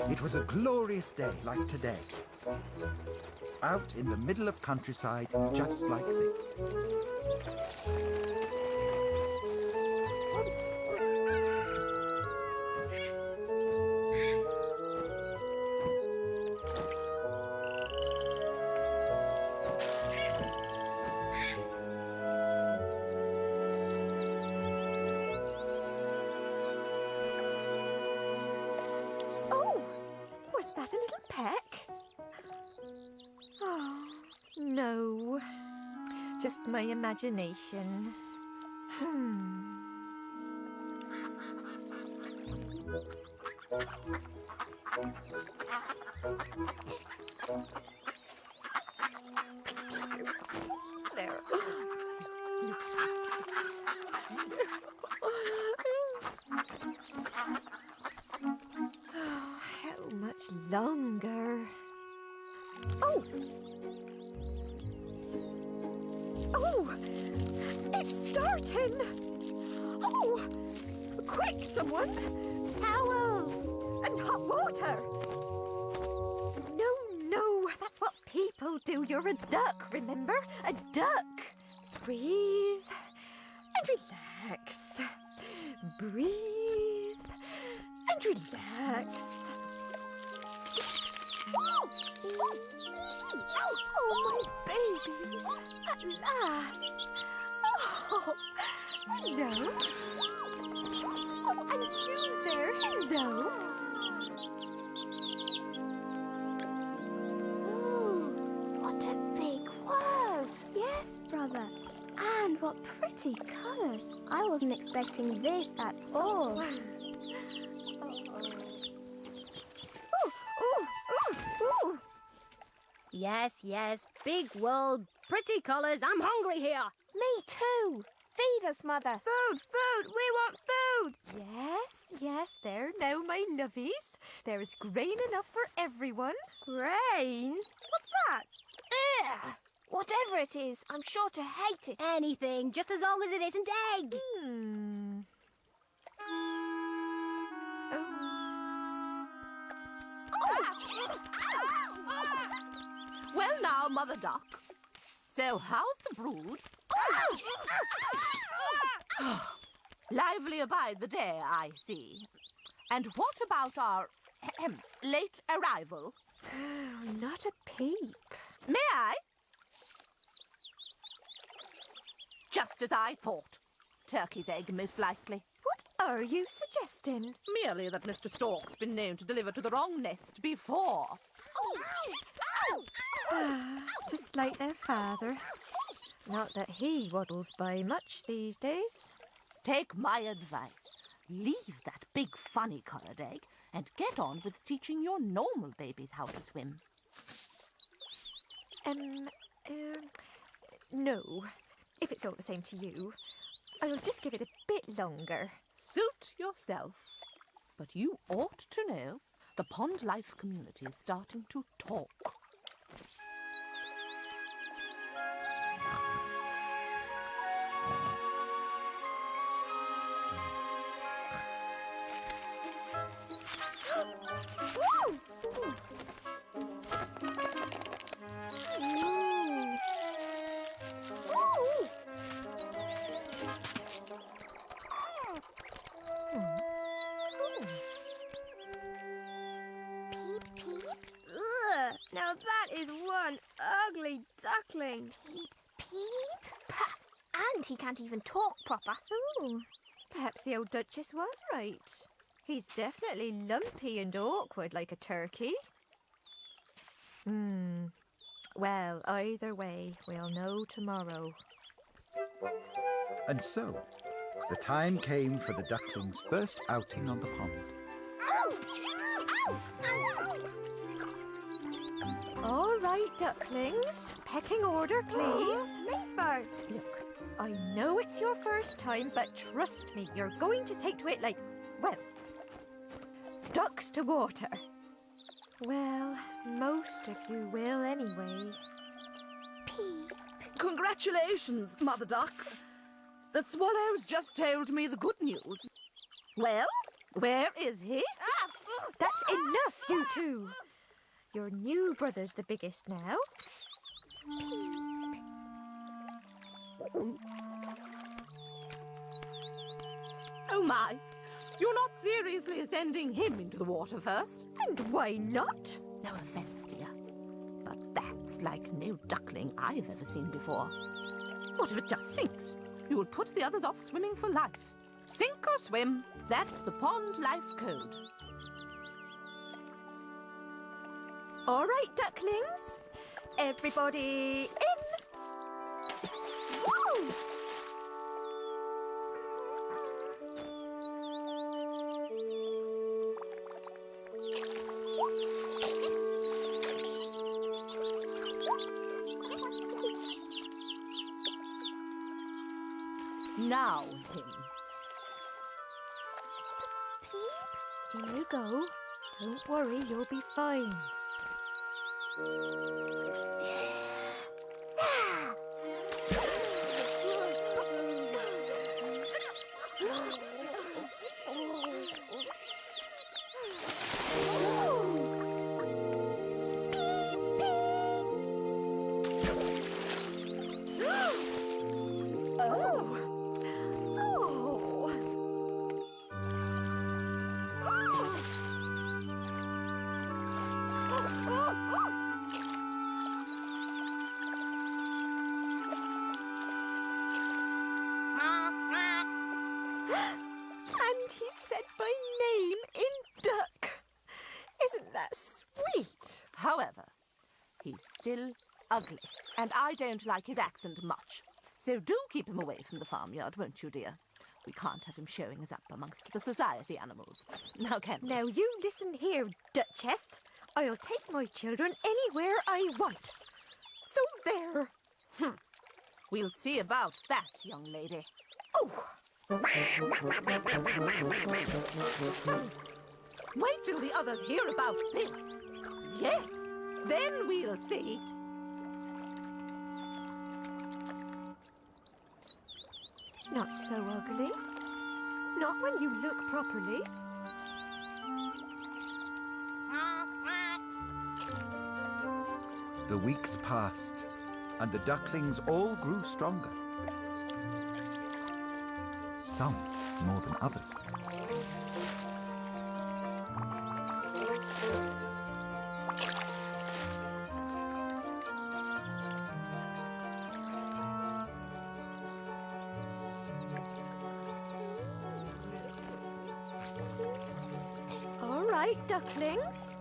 It was a glorious day like today. Out in the middle of countryside, just like this. Was that a little peck? Oh, no. Just my imagination. There. How much longer? Oh! Oh! It's starting! Oh! Quick, someone! Towels! And hot water! No, that's what people do. You're a duck, remember? A duck! Breathe and relax. Breathe and relax. Oh, my babies! At last! Oh, hello! Oh, and you there, hello! Ooh, what a big world! Yes, brother. And what pretty colours! I wasn't expecting this at all. Ooh! Yes, big world, pretty colours. I'm hungry here. Me too! Feed us, Mother! Food! We want food! Yes, there now, my lovies. There's grain enough for everyone. Grain? What's that? Ugh! Whatever it is, I'm sure to hate it. Anything, just as long as it isn't egg. Well now, Mother Duck. So how's the brood? Lively by the day, I see. And what about our late arrival? Not a peep. May I? Just as I thought. Turkey's egg, most likely. What are you suggesting? Merely that Mr. Stork's been known to deliver to the wrong nest before. Just like their father. Not that he waddles by much these days. Take my advice. Leave that big funny-coloured egg and get on with teaching your normal babies how to swim. No. If it's all the same to you, I'll just give it a bit longer. Suit yourself. But you ought to know the pond life community is starting to talk. Now that is one ugly duckling. Peep, peep. Pah! And he can't even talk proper. Oh, perhaps the old Duchess was right. He's definitely lumpy and awkward like a turkey. Well, either way, we'll know tomorrow. And so, the time came for the ducklings' first outing on the pond. All right, ducklings. Pecking order, please. Me first. Look, I know it's your first time, but trust me, you're going to take to it like, well, ducks to water. Well, most of you will anyway. Congratulations, Mother Duck. The swallows just told me the good news. Well, where is he? That's enough, you two. Your new brother's the biggest now. Oh my, you're not seriously sending him into the water first? And why not? No offence, dear, but that's like no duckling I've ever seen before. What if it just sinks? You will put the others off swimming for life. Sink or swim, that's the pond life code. All right, ducklings. Everybody in. Woo! Now, him. In you go. Don't worry, you'll be fine. And he said my name in duck. Isn't that sweet? However, he's still ugly, and I don't like his accent much. So do keep him away from the farmyard, won't you, dear? We can't have him showing us up amongst the society animals. Now, can we? Now you listen here, Duchess. I'll take my children anywhere I want. So there. We'll see about that, young lady. Oh! Wait till the others hear about this. Yes, then we'll see. It's not so ugly. Not when you look properly. The weeks passed, and the ducklings all grew stronger. Some more than others. All right, ducklings.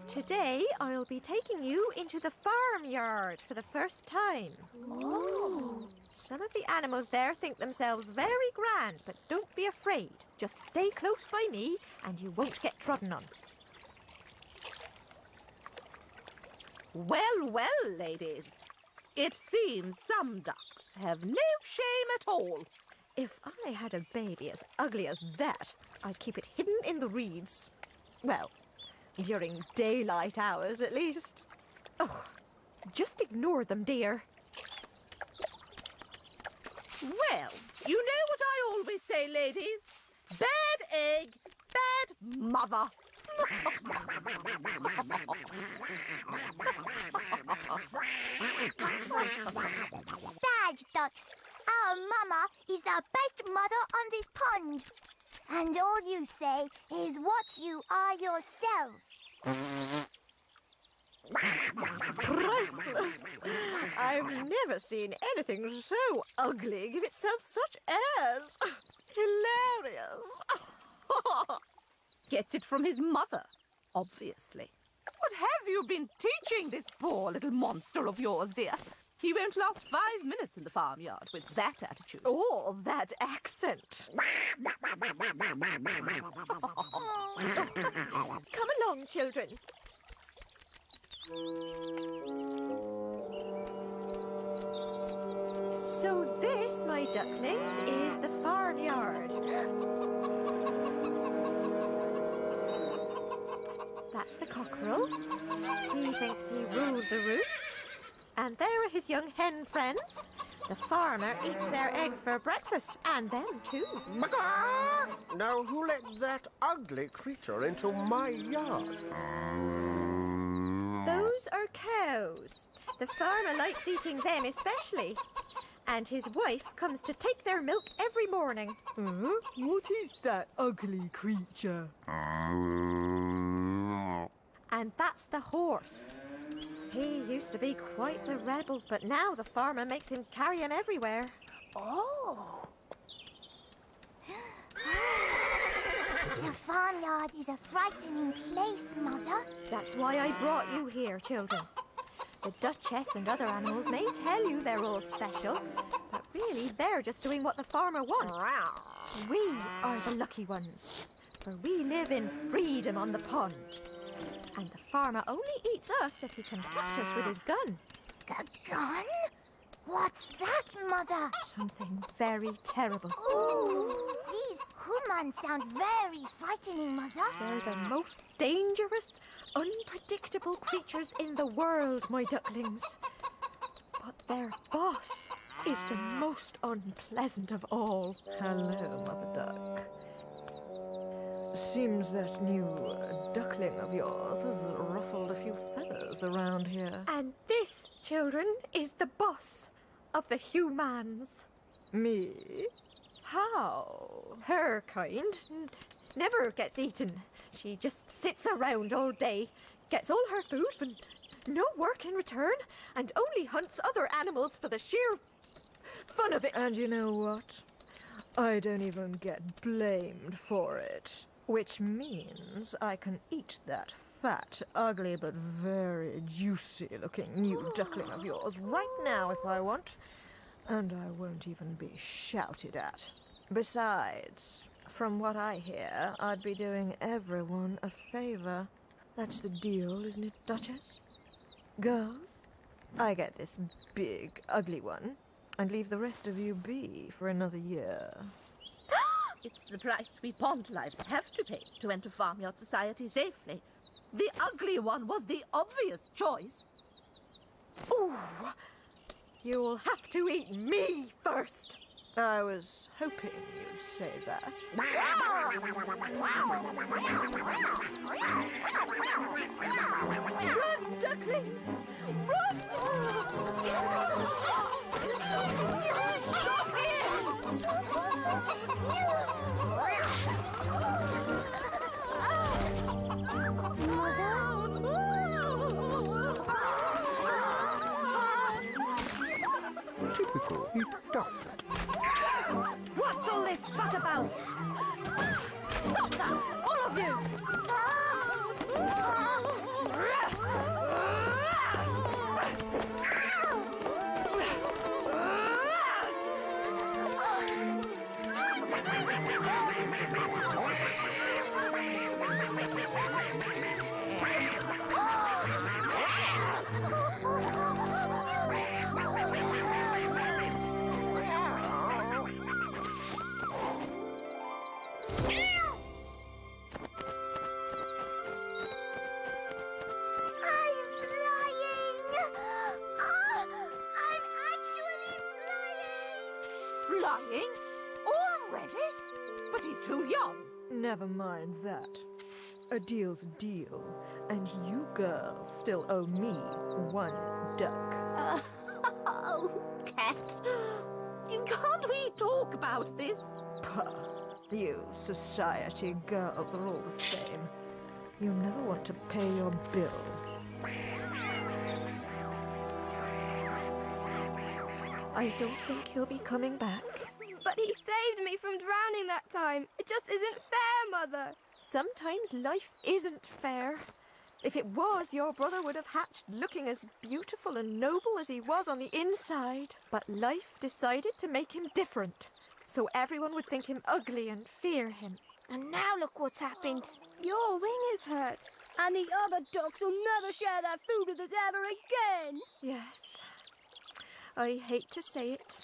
Today I'll be taking you into the farmyard for the first time. Oh. Some of the animals there think themselves very grand, but don't be afraid. Just stay close by me and you won't get trodden on. Well, well, ladies. It seems some ducks have no shame at all. If I had a baby as ugly as that, I'd keep it hidden in the reeds. Well, during daylight hours, at least. Oh, just ignore them, dear. Well, you know what I always say, ladies. Bad egg, bad mother. Bad ducks. Our mama is the best mother on this pond. And all you say is what you are yourselves. Priceless. I've never seen anything so ugly give itself such airs. Hilarious. Gets it from his mother, obviously. What have you been teaching this poor little monster of yours, dear? He won't last 5 minutes in the farmyard with that attitude. Oh, that accent. Come along, children. So this, my ducklings, is the farmyard. That's the cockerel. He thinks he rules the roost. And there are his young hen friends. The farmer eats their eggs for breakfast, and them too. Now, who let that ugly creature into my yard? Those are cows. The farmer likes eating them especially. And his wife comes to take their milk every morning. What is that ugly creature? And that's the horse. He used to be quite the rebel, but now the farmer makes him carry him everywhere. Oh. The farmyard is a frightening place, Mother. That's why I brought you here, children. The Duchess and other animals may tell you they're all special, but really they're just doing what the farmer wants. We are the lucky ones, for we live in freedom on the pond. And the farmer only eats us if he can catch us with his gun. The gun? What's that, Mother? Something very terrible. Ooh, these humans sound very frightening, Mother. They're the most dangerous, unpredictable creatures in the world, my ducklings. But their boss is the most unpleasant of all. Hello, Mother Duck. Seems that new duckling of yours has ruffled a few feathers around here. And this, children, is the boss of the humans. Me? How? Her kind never gets eaten. She just sits around all day, gets all her food for no work in return, and only hunts other animals for the sheer fun of it. And you know what? I don't even get blamed for it. Which means I can eat that fat, ugly, but very juicy-looking new duckling of yours right now if I want. And I won't even be shouted at. Besides, from what I hear, I'd be doing everyone a favor. That's the deal, isn't it, Duchess? Girls, I get this big, ugly one, and leave the rest of you be for another year. It's the price we pond life have to pay to enter farmyard society safely. The ugly one was the obvious choice. Ooh, you'll have to eat me first. I was hoping you'd say that. Run, ducklings! Run! Stop Typical duck. What's all this fuss about? Stop that, all of you! Flying? Already? But he's too young. Never mind that. A deal's a deal, and you girls still owe me one duck. Oh, Cat. Can't we talk about this? Puh. You society girls are all the same. You never want to pay your bill. I don't think he'll be coming back. But he saved me from drowning that time. It just isn't fair, Mother. Sometimes life isn't fair. If it was, your brother would have hatched looking as beautiful and noble as he was on the inside. But life decided to make him different, so everyone would think him ugly and fear him. And now look what's happened. Your wing is hurt. And the other ducks will never share their food with us ever again. Yes, I hate to say it,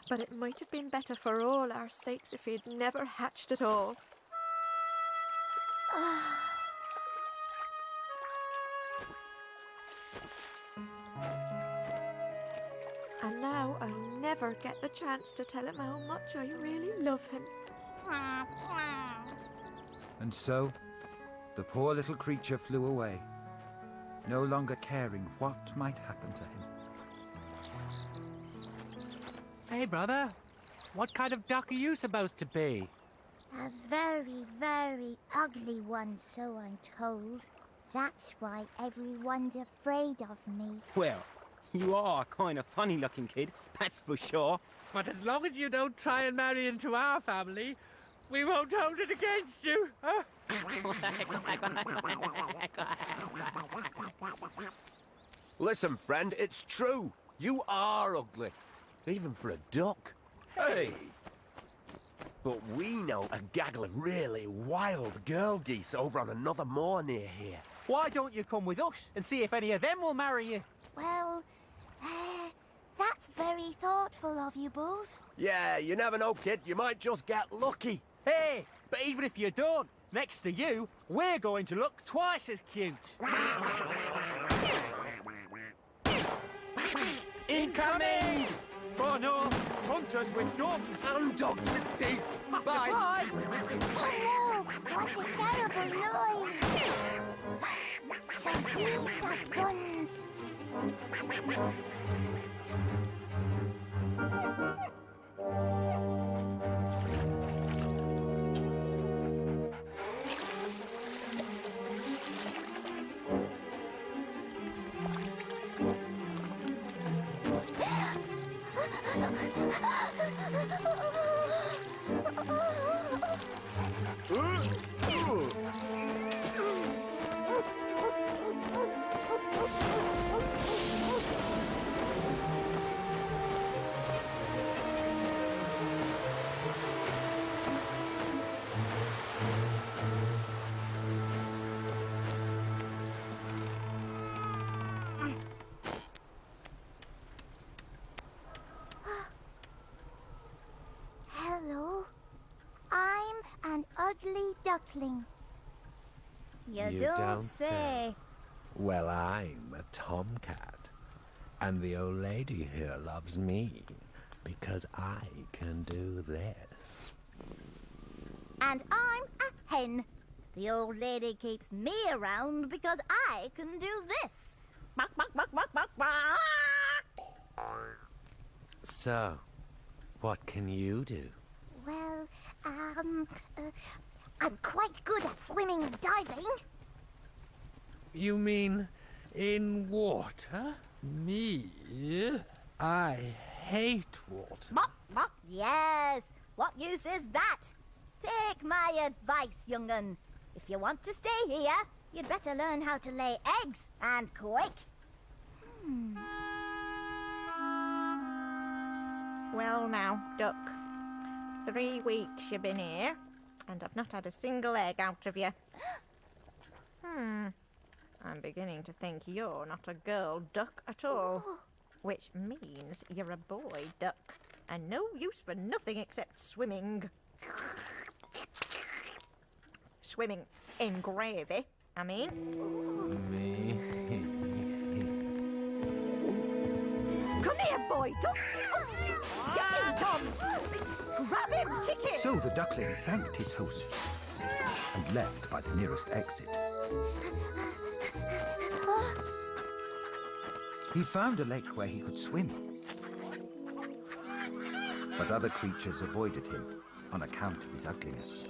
but it might have been better for all our sakes if he'd never hatched at all. And now I'll never get the chance to tell him how much I really love him. And so, the poor little creature flew away, no longer caring what might happen to him. Hey, brother. What kind of duck are you supposed to be? A very, very ugly one, so I'm told. That's why everyone's afraid of me. Well, you are a kind of funny-looking kid, that's for sure. But as long as you don't try and marry into our family, we won't hold it against you. Huh? Listen, friend, it's true. You are ugly. Even for a duck. Hey! But we know a gaggle of really wild girl geese over on another moor near here. Why don't you come with us and see if any of them will marry you? Well, that's very thoughtful of you both. Yeah, you never know, kid. You might just get lucky. Hey, but even if you don't, next to you, we're going to look twice as cute. Incoming! Oh no, hunters with dogs. And dogs with teeth. Bye. Bye. Oh no, what a terrible noise. So these are guns. Hello, I'm an ugly duckling. You don't say. Well, I'm a tomcat. And the old lady here loves me because I can do this. And I'm a hen. The old lady keeps me around because I can do this. Bark, bark, bark, bark, bark, bark. So, what can you do? Well, I'm quite good at swimming and diving. You mean in water? Me? I hate water. Bark, bark. Yes. What use is that? Take my advice, young'un. If you want to stay here, you'd better learn how to lay eggs, and quick. Well now, Duck. 3 weeks you've been here, and I've not had a single egg out of you. I'm beginning to think you're not a girl duck at all. Which means you're a boy duck, and no use for nothing except swimming. Swimming in gravy, I mean. Me? Come here, boy duck! Get him, Tom! Grab him, chicken! So the duckling thanked his hosts and left by the nearest exit. He found a lake where he could swim. But other creatures avoided him on account of his ugliness.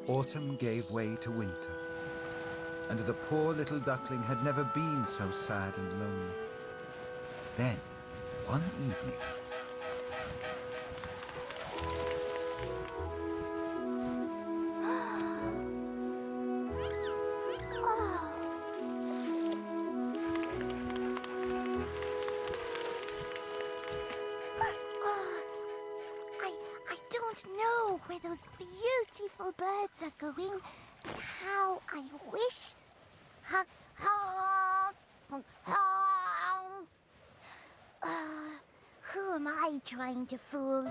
Autumn gave way to winter, and the poor little duckling had never been so sad and lonely. Then, one evening, I don't know where those beautiful birds are going. How I wish. Who am I trying to fool?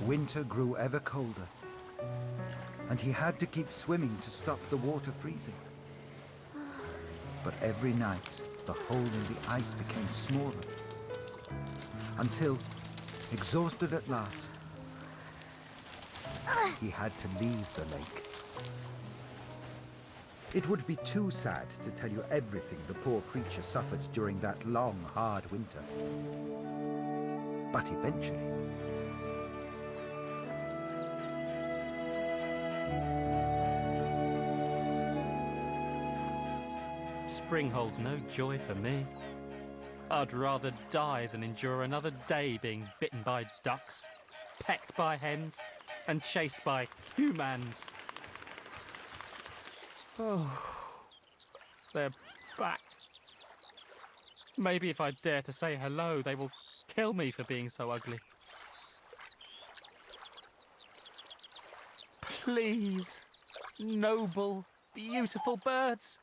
winter grew ever colder, and he had to keep swimming to stop the water freezing. But every night, the hole in the ice became smaller, until, exhausted at last, he had to leave the lake. It would be too sad to tell you everything the poor creature suffered during that long, hard winter. But eventually... Spring holds no joy for me. I'd rather die than endure another day being bitten by ducks, pecked by hens, and chased by humans. Oh, they're back. Maybe if I dare to say hello, they will kill me for being so ugly. Please, noble, beautiful birds,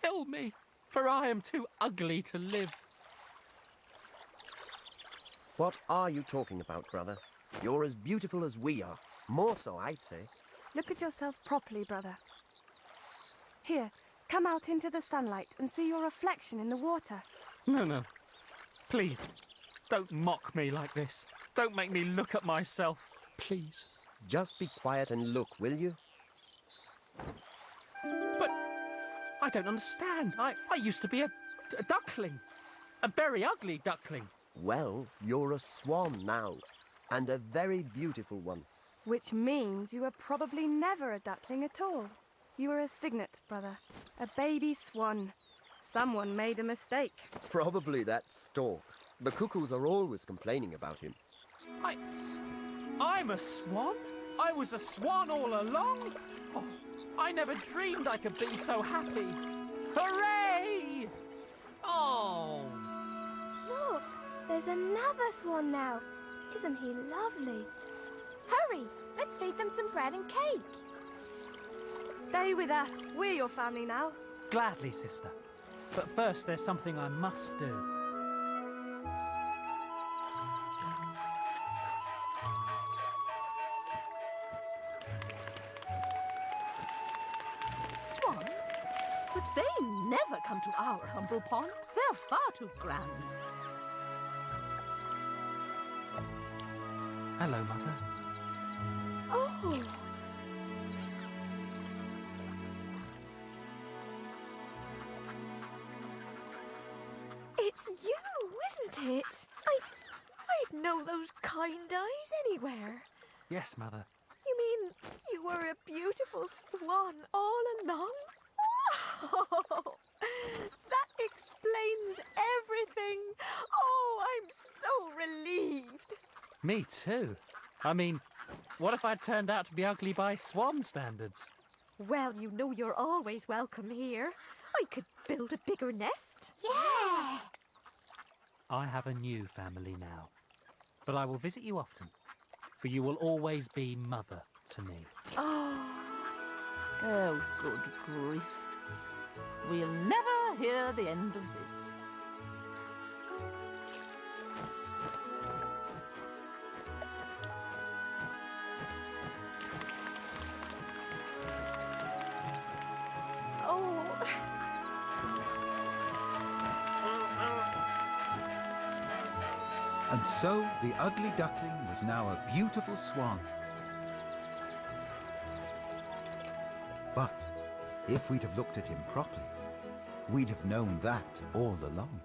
kill me, for I am too ugly to live. What are you talking about, brother? You're as beautiful as we are. More so, I'd say. Look at yourself properly, brother. Here, come out into the sunlight and see your reflection in the water. No. Please, don't mock me like this. Don't make me look at myself, please. Just be quiet and look, will you? But I don't understand. I used to be a duckling. A very ugly duckling. Well, you're a swan now, and a very beautiful one. Which means you were probably never a duckling at all. You were a cygnet, brother. A baby swan. Someone made a mistake. Probably that stork. The cuckoos are always complaining about him. I'm a swan? I was a swan all along? Oh, I never dreamed I could be so happy. Hooray! Oh! Look, there's another swan now. Isn't he lovely? Hurry, let's feed them some bread and cake. Stay with us. We're your family now. Gladly, sister. But first, there's something I must do. Swans? But they never come to our humble pond. They're far too grand. Hello, Mother. Oh! It's you, isn't it? I'd know those kind eyes anywhere. Yes, Mother. You mean you were a beautiful swan all along? Oh, that explains everything. Oh, I'm so relieved. Me too. I mean, what if I'd turned out to be ugly by swan standards? Well, you know you're always welcome here. I could build a bigger nest. Yeah! I have a new family now. But I will visit you often, for you will always be mother to me. Oh, good grief. We'll never hear the end of this. And so the ugly duckling was now a beautiful swan. But if we'd have looked at him properly, we'd have known that all along.